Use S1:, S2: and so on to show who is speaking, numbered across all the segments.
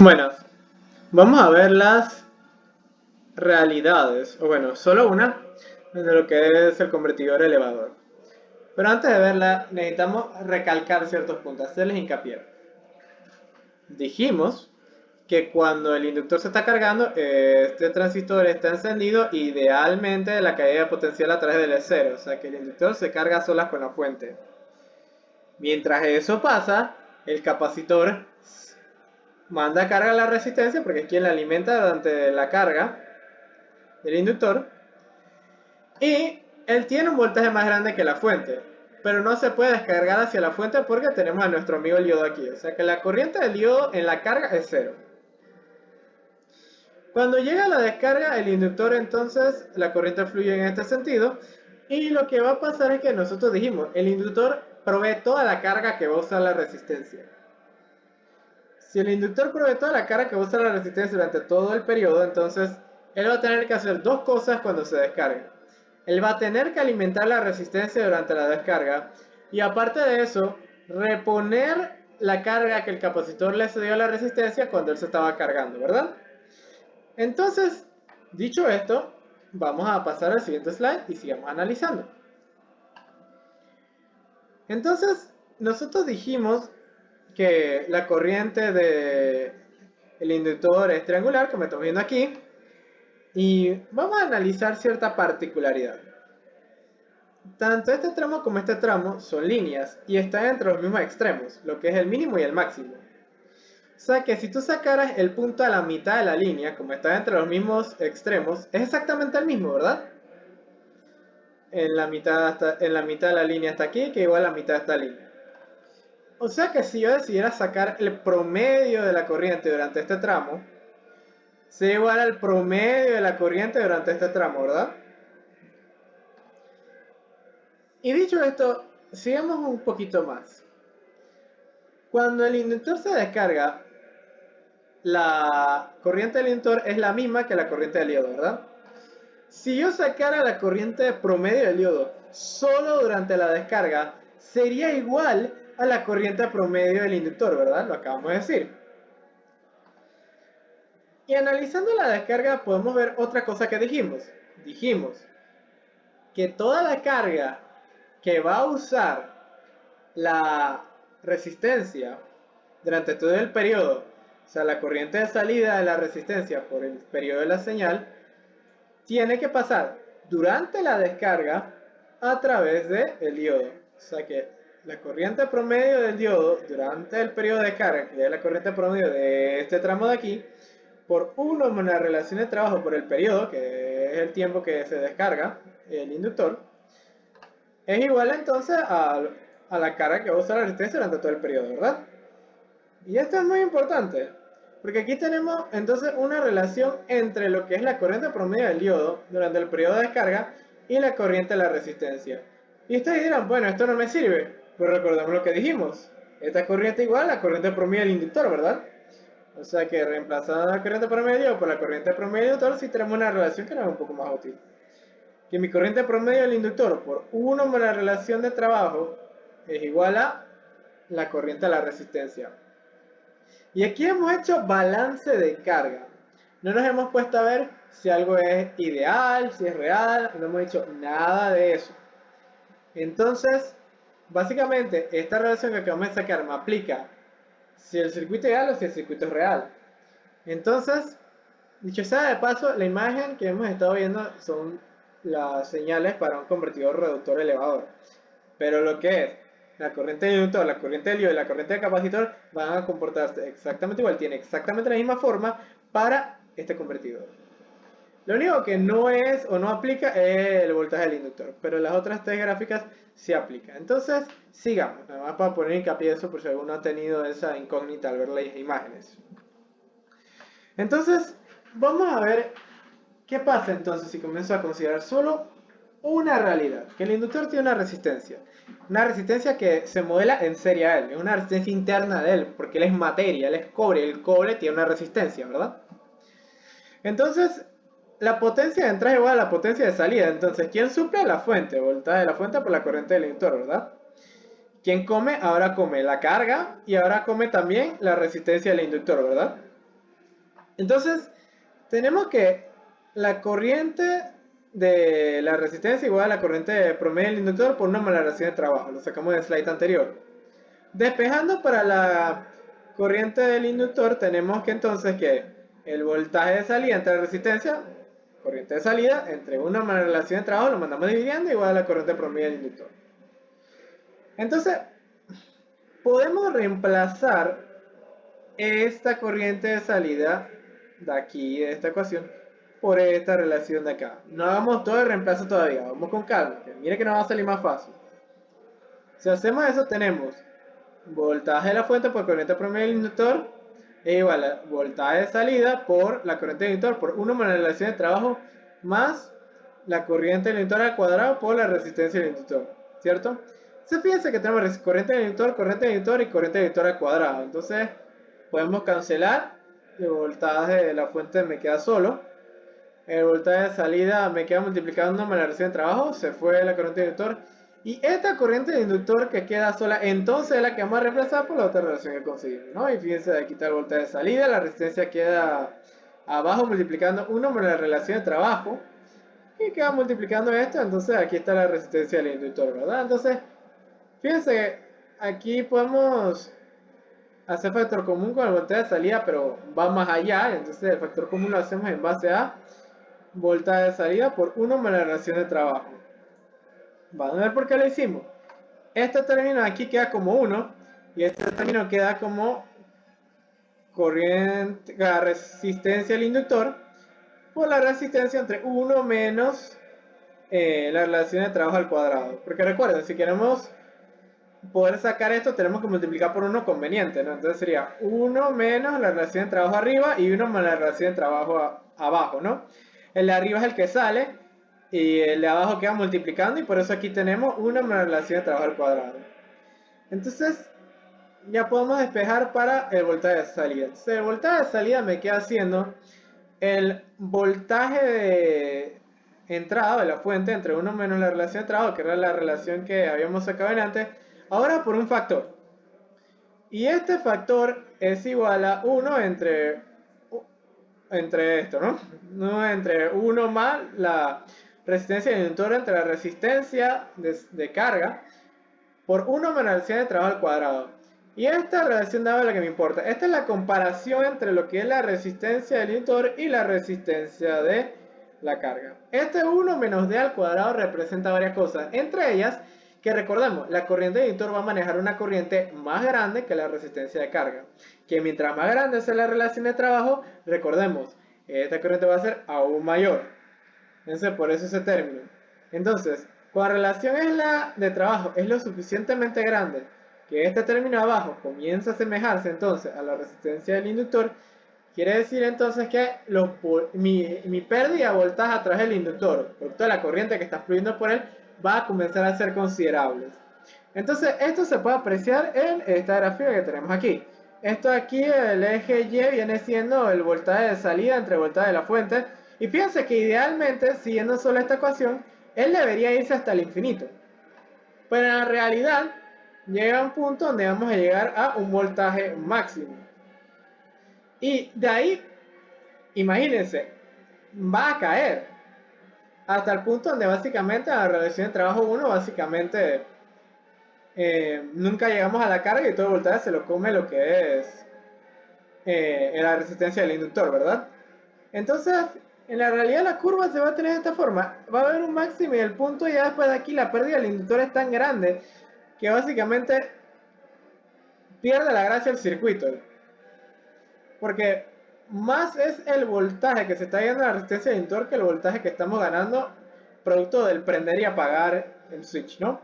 S1: Bueno, vamos a ver las realidades, o bueno, solo una, de lo que es el convertidor elevador. Pero antes de verla, necesitamos recalcar ciertos puntos, hacerles hincapié. Dijimos que cuando el inductor se está cargando, este transistor está encendido, idealmente la caída de potencial a través del E0, o sea que el inductor se carga solas con la fuente. Mientras eso pasa, el capacitor manda carga a la resistencia porque es quien la alimenta durante la carga del inductor, y él tiene un voltaje más grande que la fuente, pero no se puede descargar hacia la fuente porque tenemos a nuestro amigo el diodo aquí, o sea que la corriente del diodo en la carga es cero. Cuando llega la descarga, el inductor, entonces la corriente fluye en este sentido, y lo que va a pasar es que nosotros dijimos, el inductor provee toda la carga que va a usar la resistencia. Si el inductor provee toda la carga que va a usar la resistencia durante todo el periodo, entonces él va a tener que hacer dos cosas cuando se descargue. Él va a tener que alimentar la resistencia durante la descarga, y aparte de eso, reponer la carga que el capacitor le cedió a la resistencia cuando él se estaba cargando, ¿verdad? Entonces, dicho esto, vamos a pasar al siguiente slide y sigamos analizando. Entonces, nosotros dijimos que la corriente del inductor es triangular, como estamos viendo aquí, y vamos a analizar cierta particularidad. Tanto este tramo como este tramo son líneas y están entre los mismos extremos, lo que es el mínimo y el máximo. O sea que si tú sacaras el punto a la mitad de la línea, como está entre los mismos extremos, es exactamente el mismo, ¿verdad? En la mitad de la línea está aquí, que igual a la mitad de esta línea. O sea que si yo decidiera sacar el promedio de la corriente durante este tramo, sería igual al promedio de la corriente durante este tramo, ¿verdad? Y dicho esto, sigamos un poquito más. Cuando el inductor se descarga, la corriente del inductor es la misma que la corriente del diodo, ¿verdad? Si yo sacara la corriente promedio del diodo solo durante la descarga, sería igual a la corriente promedio del inductor, ¿verdad? Lo acabamos de decir. Y analizando la descarga podemos ver otra cosa que dijimos. Dijimos que toda la carga que va a usar la resistencia durante todo el periodo, o sea, la corriente de salida de la resistencia por el periodo de la señal, tiene que pasar durante la descarga a través del diodo. O sea que la corriente promedio del diodo durante el periodo de carga, que es la corriente promedio de este tramo de aquí, por 1 menos la relación de trabajo por el periodo, que es el tiempo que se descarga el inductor, es igual entonces a la carga que va a usar la resistencia durante todo el periodo, ¿verdad? Y esto es muy importante, porque aquí tenemos entonces una relación entre lo que es la corriente promedio del diodo durante el periodo de descarga y la corriente de la resistencia. Y ustedes dirán, bueno, esto no me sirve, pues recordemos lo que dijimos. Esta corriente igual a la corriente promedio del inductor, ¿verdad? O sea que reemplazando la corriente promedio por la corriente promedio del inductor, sí tenemos una relación que nos es un poco más útil. Que mi corriente promedio del inductor por 1 más la relación de trabajo es igual a la corriente de la resistencia. Y aquí hemos hecho balance de carga. No nos hemos puesto a ver si algo es ideal, si es real, no hemos hecho nada de eso. Entonces, básicamente, esta relación que acabamos de sacar me aplica si el circuito es ideal o si el circuito es real. Entonces, dicho sea de paso, la imagen que hemos estado viendo son las señales para un convertidor reductor elevador. Pero lo que es la corriente del inductor, la corriente del diodo y la corriente del capacitor van a comportarse exactamente igual, tiene exactamente la misma forma para este convertidor. Lo único que no es o no aplica es el voltaje del inductor, pero las otras tres gráficas sí aplican. Entonces, sigamos, nada más para poner hincapié eso por si alguno ha tenido esa incógnita al ver las imágenes. Entonces, vamos a ver qué pasa entonces si comienzo a considerar solo una realidad, que el inductor tiene una resistencia que se modela en serie a él, es una resistencia interna de él, porque él es materia, él es cobre, el cobre tiene una resistencia, ¿verdad? Entonces, la potencia de entrada es igual a la potencia de salida, entonces, ¿quién suple? La fuente, voltaje de la fuente por la corriente del inductor, ¿verdad? ¿Quién come? Ahora come la carga y ahora come también la resistencia del inductor, ¿verdad? Entonces, tenemos que la corriente de la resistencia igual a la corriente promedio del inductor por una más la relación de trabajo. Lo sacamos del slide anterior. Despejando para la corriente del inductor, tenemos que entonces que el voltaje de salida entre la resistencia, corriente de salida, entre una más la relación de trabajo, lo mandamos dividiendo igual a la corriente promedio del inductor. Entonces, podemos reemplazar esta corriente de salida de aquí, de esta ecuación, por esta relación de acá. No hagamos todo el reemplazo todavía, vamos con calma, que mire que nos va a salir más fácil. Si hacemos eso, tenemos voltaje de la fuente por corriente promedio del inductor es igual a voltaje de salida por la corriente del inductor por 1 más la relación de trabajo más la corriente del inductor al cuadrado por la resistencia del inductor, ¿cierto? Se fíjense que tenemos corriente del inductor y corriente del inductor al cuadrado. Entonces podemos cancelar. El voltaje de la fuente me queda solo. El voltaje de salida me queda multiplicando más la relación de trabajo. Se fue la corriente del inductor. Y esta corriente de inductor que queda sola, entonces es la que vamos a reemplazar por la otra relación que conseguimos, ¿no? Y fíjense, aquí está el voltaje de salida, la resistencia queda abajo multiplicando 1 por la relación de trabajo. Y queda multiplicando esto, entonces aquí está la resistencia del inductor, ¿verdad? Entonces, fíjense, aquí podemos hacer factor común con el voltaje de salida, pero va más allá, entonces el factor común lo hacemos en base a voltaje de salida por 1 más la relación de trabajo. Van a ver por qué lo hicimos. Este término aquí queda como 1 y este término queda como corriente, la resistencia del inductor por la resistencia entre 1 menos la relación de trabajo al cuadrado. Porque recuerden, si queremos poder sacar esto, tenemos que multiplicar por 1 conveniente, ¿no? Entonces sería 1 menos la relación de trabajo arriba y 1 más la relación de trabajo abajo, ¿no? El de arriba es el que sale y el de abajo queda multiplicando y por eso aquí tenemos 1 más la relación de trabajo al cuadrado. Entonces ya podemos despejar para el voltaje de salida. Entonces el voltaje de salida me queda siendo el voltaje de entrada de la fuente entre 1 menos la relación de trabajo, que era la relación que habíamos sacado antes, ahora por un factor. Y este factor es igual a 1 entre esto, ¿no? Entre 1 más la resistencia del inductor entre la resistencia de carga por 1 menos la relación de trabajo al cuadrado. Y esta relación dada es la que me importa. Esta es la comparación entre lo que es la resistencia del inductor y la resistencia de la carga. Este 1 menos d al cuadrado representa varias cosas. Entre ellas, que recordemos, la corriente del inductor va a manejar una corriente más grande que la resistencia de carga. Que mientras más grande sea la relación de trabajo, recordemos, esta corriente va a ser aún mayor. Entonces, por eso ese término. Entonces, cuando la relación es la de trabajo es lo suficientemente grande que este término abajo comienza a asemejarse entonces a la resistencia del inductor, quiere decir entonces que mi pérdida de voltaje a través del inductor, por toda la corriente que está fluyendo por él, va a comenzar a ser considerables. Entonces, esto se puede apreciar en esta gráfica que tenemos aquí. Esto aquí, el eje Y viene siendo el voltaje de salida entre el voltaje de la fuente. Y fíjense que idealmente, siguiendo solo esta ecuación, él debería irse hasta el infinito. Pero en la realidad, llega un punto donde vamos a llegar a un voltaje máximo. Y de ahí, imagínense, va a caer. Hasta el punto donde básicamente a la relación de trabajo 1, básicamente nunca llegamos a la carga y todo el voltaje se lo come lo que es la resistencia del inductor, ¿verdad? Entonces, en la realidad la curva se va a tener de esta forma. Va a haber un máximo y el punto ya después de aquí la pérdida del inductor es tan grande que básicamente pierde la gracia del circuito. Porque más es el voltaje que se está yendo a la resistencia del inductor que el voltaje que estamos ganando producto del prender y apagar el switch, ¿no?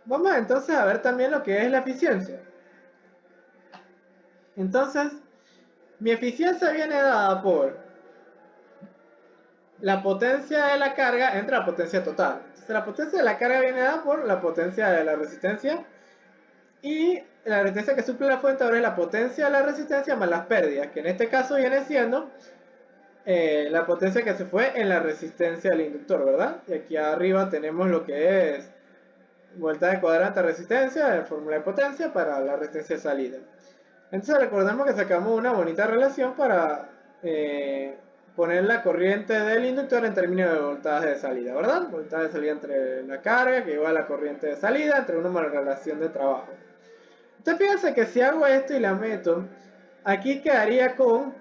S1: Vamos entonces a ver también lo que es la eficiencia. Entonces, mi eficiencia viene dada por la potencia de la carga entre la potencia total. Entonces, la potencia de la carga viene dada por la potencia de la resistencia y la resistencia que suple la fuente ahora es la potencia de la resistencia más las pérdidas, que en este caso viene siendo la potencia que se fue en la resistencia del inductor, ¿verdad? Y aquí arriba tenemos lo que es voltaje cuadrante de resistencia, de fórmula de potencia para la resistencia de salida. Entonces recordemos que sacamos una bonita relación para poner la corriente del inductor en términos de voltaje de salida, ¿verdad? Voltaje de salida entre la carga que igual a la corriente de salida entre una relación de trabajo. Entonces fíjense que si hago esto y la meto, aquí quedaría con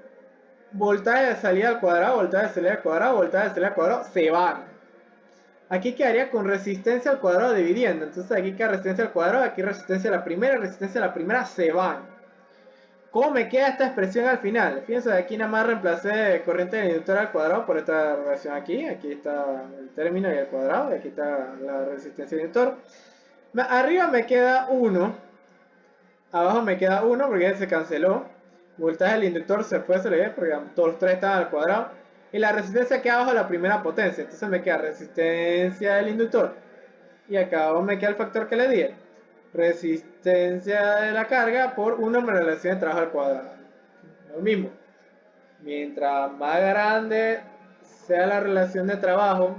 S1: voltaje de salida al cuadrado, voltaje de salida al cuadrado, voltaje de salida al cuadrado, se van. Aquí quedaría con resistencia al cuadrado dividiendo. Entonces aquí queda resistencia al cuadrado, aquí resistencia a la primera, se van. ¿Cómo me queda esta expresión al final? Fíjense, aquí nada más reemplacé corriente del inductor al cuadrado por esta relación aquí. Aquí está el término y el cuadrado, y aquí está la resistencia del inductor. Arriba me queda 1, abajo me queda 1 porque ya se canceló. Voltaje del inductor se fue, se le ve porque todos los tres están al cuadrado. Y la resistencia aquí abajo es la primera potencia, entonces me queda resistencia del inductor. Y acá abajo me queda el factor que le di. Resistencia de la carga por 1 menos la relación de trabajo al cuadrado. Lo mismo. Mientras más grande sea la relación de trabajo,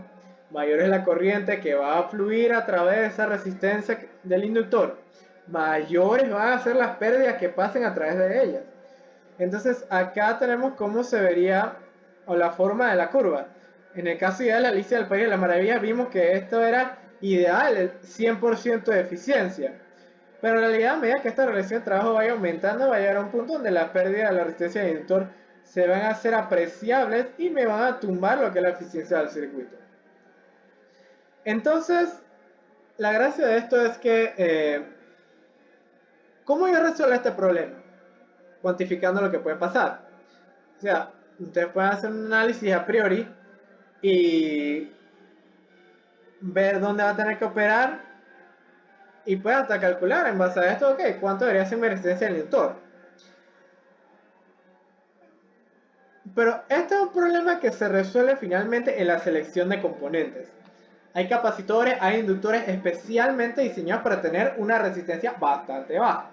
S1: mayor es la corriente que va a fluir a través de esa resistencia del inductor. Mayores van a ser las pérdidas que pasen a través de ellas. Entonces acá tenemos cómo se vería o la forma de la curva. En el caso ideal de Alicia del País de las Maravillas vimos que esto era ideal, el 100% de eficiencia. Pero en realidad a medida que esta relación de trabajo vaya aumentando, va a llegar a un punto donde la pérdida de la resistencia del inductor se van a hacer apreciables y me van a tumbar lo que es la eficiencia del circuito. Entonces, la gracia de esto es que, ¿cómo yo resuelvo este problema? Cuantificando lo que puede pasar. O sea, ustedes pueden hacer un análisis a priori y ver dónde va a tener que operar y pueden hasta calcular en base a esto, ok, cuánto debería ser mi resistencia del inductor. Pero este es un problema que se resuelve finalmente en la selección de componentes. Hay capacitores, hay inductores especialmente diseñados para tener una resistencia bastante baja.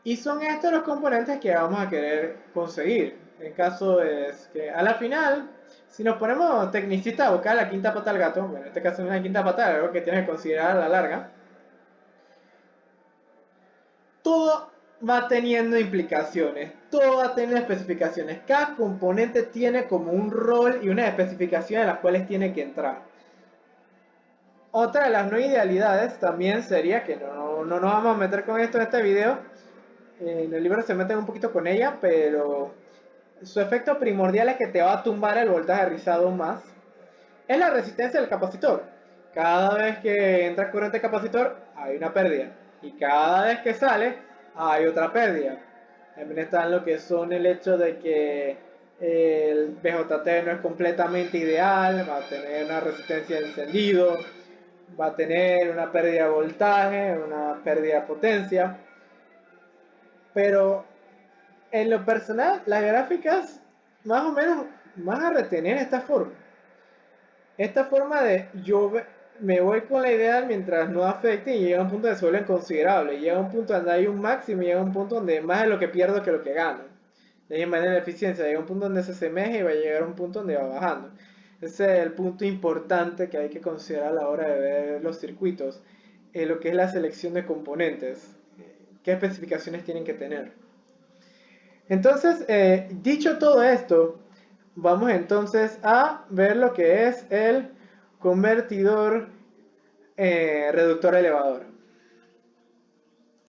S1: Y son estos los componentes que vamos a querer conseguir. El caso es que a la final, si nos ponemos tecnicistas a buscar la quinta pata al gato, bueno, en este caso no es la quinta pata, es algo que tienes que considerar a la larga, todo va teniendo implicaciones, todo va teniendo especificaciones. Cada componente tiene como un rol y unas especificaciones en las cuales tiene que entrar. Otra de las no idealidades también sería, que no nos vamos a meter con esto en este video, en el libro se meten un poquito con ella, pero su efecto primordial es que te va a tumbar el voltaje rizado más, es la resistencia del capacitor. Cada vez que entra corriente capacitor hay una pérdida, y cada vez que sale hay otra pérdida. También está lo que son el hecho de que el BJT no es completamente ideal, va a tener una resistencia de encendido, va a tener una pérdida de voltaje, una pérdida de potencia. Pero en lo personal, las gráficas más o menos van a retener esta forma. Esta forma de yo me voy con la idea mientras no afecte y llega a un punto donde se vuelven considerables. Llega a un punto donde hay un máximo y llega a un punto donde más es lo que pierdo que lo que gano. De ahí manera la eficiencia llega a un punto donde se asemeja y va a llegar a un punto donde va bajando. Ese es el punto importante que hay que considerar a la hora de ver los circuitos. Lo que es la selección de componentes. ¿Qué especificaciones tienen que tener? Entonces, dicho todo esto, vamos entonces a ver lo que es el convertidor reductor elevador.